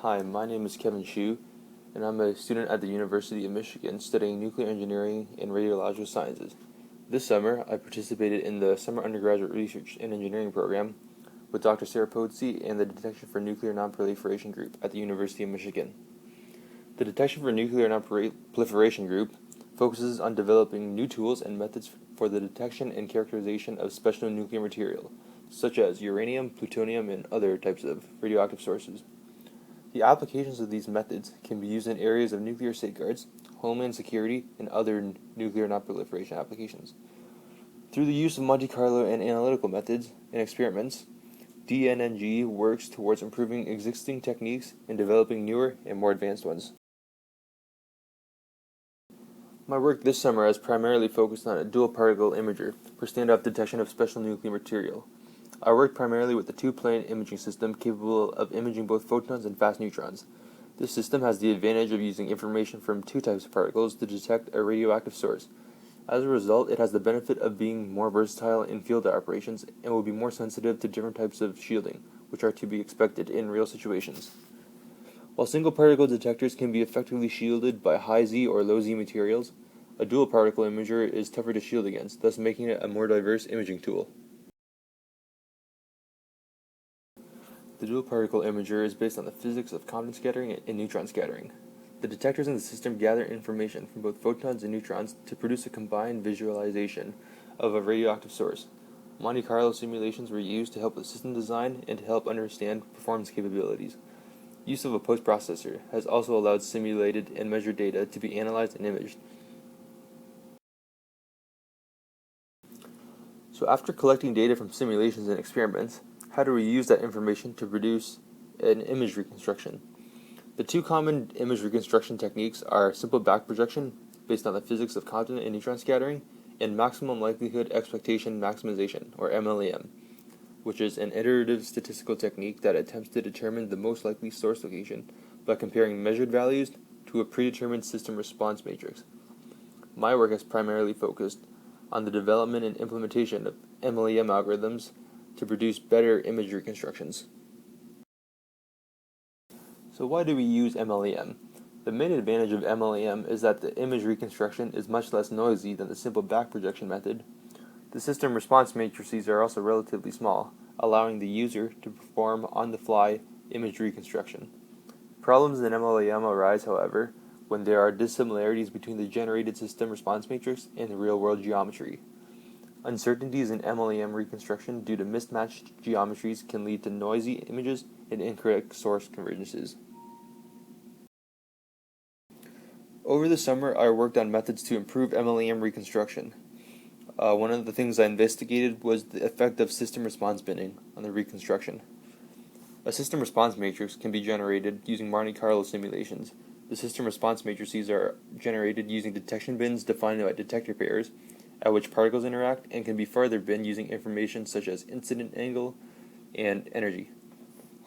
Hi, my name is Kevin Shu, and I'm a student at the University of Michigan studying nuclear engineering and radiological sciences. This summer, I participated in the Summer Undergraduate Research and Engineering program with Dr. Sarah Podsey and the Detection for Nuclear Nonproliferation Group at the University of Michigan. The Detection for Nuclear Nonproliferation Group focuses on developing new tools and methods for the detection and characterization of special nuclear material, such as uranium, plutonium, and other types of radioactive sources. The applications of these methods can be used in areas of nuclear safeguards, homeland security, and other nuclear nonproliferation applications. Through the use of Monte Carlo and analytical methods and experiments, DNNG works towards improving existing techniques and developing newer and more advanced ones. My work this summer has primarily focused on a dual particle imager for standoff detection of special nuclear material. I worked primarily with the two-plane imaging system capable of imaging both photons and fast neutrons. This system has the advantage of using information from two types of particles to detect a radioactive source. As a result, it has the benefit of being more versatile in field operations and will be more sensitive to different types of shielding, which are to be expected in real situations. While single particle detectors can be effectively shielded by high Z or low Z materials, a dual particle imager is tougher to shield against, thus making it a more diverse imaging tool. The dual particle imager is based on the physics of Compton scattering and neutron scattering. The detectors in the system gather information from both photons and neutrons to produce a combined visualization of a radioactive source. Monte Carlo simulations were used to help with system design and to help understand performance capabilities. Use of a post-processor has also allowed simulated and measured data to be analyzed and imaged. So after collecting data from simulations and experiments, how do we use that information to produce an image reconstruction? The two common image reconstruction techniques are simple back projection, based on the physics of Compton and neutron scattering, and maximum likelihood expectation maximization, or MLEM, which is an iterative statistical technique that attempts to determine the most likely source location by comparing measured values to a predetermined system response matrix. My work has primarily focused on the development and implementation of MLEM algorithms to produce better image reconstructions. So why do we use MLEM? The main advantage of MLEM is that the image reconstruction is much less noisy than the simple back projection method. The system response matrices are also relatively small, allowing the user to perform on-the-fly image reconstruction. Problems in MLEM arise, however, when there are dissimilarities between the generated system response matrix and the real-world geometry. Uncertainties in MLEM reconstruction due to mismatched geometries can lead to noisy images and incorrect source convergences. Over the summer, I worked on methods to improve MLEM reconstruction. One of the things I investigated was the effect of system response binning on the reconstruction. A system response matrix can be generated using Monte Carlo simulations. The system response matrices are generated using detection bins defined by detector pairs, at which particles interact, and can be further binned using information such as incident angle and energy.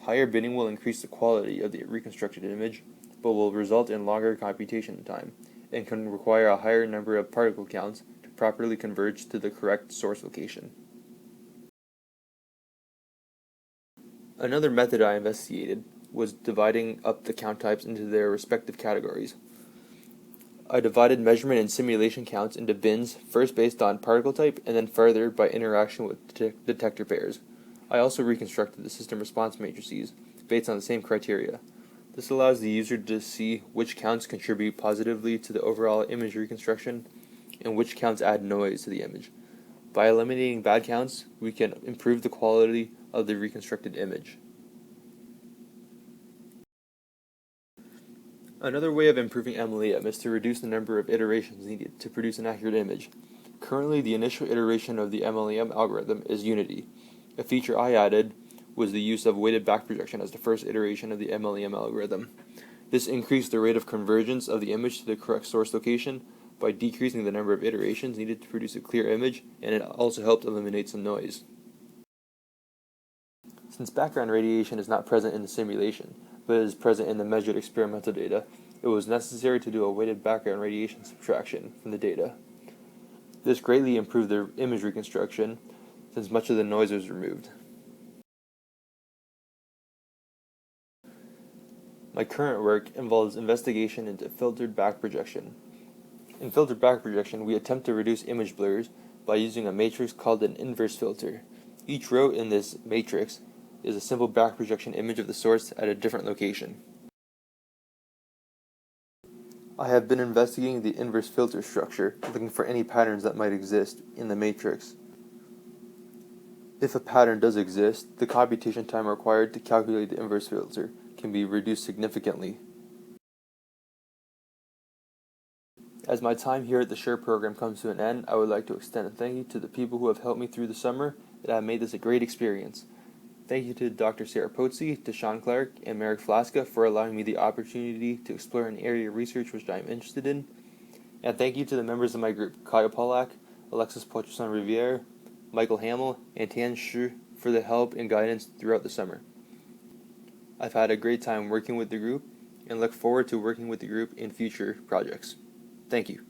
Higher binning will increase the quality of the reconstructed image, but will result in longer computation time, and can require a higher number of particle counts to properly converge to the correct source location. Another method I investigated was dividing up the count types into their respective categories. I divided measurement and simulation counts into bins, first based on particle type, and then further by interaction with detector pairs. I also reconstructed the system response matrices based on the same criteria. This allows the user to see which counts contribute positively to the overall image reconstruction and which counts add noise to the image. By eliminating bad counts, we can improve the quality of the reconstructed image. Another way of improving MLEM is to reduce the number of iterations needed to produce an accurate image. Currently, the initial iteration of the MLEM algorithm is unity. A feature I added was the use of weighted back projection as the first iteration of the MLEM algorithm. This increased the rate of convergence of the image to the correct source location by decreasing the number of iterations needed to produce a clear image, and it also helped eliminate some noise. Since background radiation is not present in the simulation, but is present in the measured experimental data, it was necessary to do a weighted background radiation subtraction from the data. This greatly improved the image reconstruction since much of the noise was removed. My current work involves investigation into filtered back projection. In filtered back projection, we attempt to reduce image blurs by using a matrix called an inverse filter. Each row in this matrix is a simple back projection image of the source at a different location. I have been investigating the inverse filter structure, looking for any patterns that might exist in the matrix. If a pattern does exist, the computation time required to calculate the inverse filter can be reduced significantly. As my time here at the SURE program comes to an end, I would like to extend a thank you to the people who have helped me through the summer and have made this a great experience. Thank you to Dr. Sarah Pozzi, to Sean Clark, and Merrick Flaska for allowing me the opportunity to explore an area of research which I am interested in. And thank you to the members of my group, Kaya Pollack, Alexis Poitras-Riviere, Michael Hamill, and Tian Shu for the help and guidance throughout the summer. I've had a great time working with the group and look forward to working with the group in future projects. Thank you.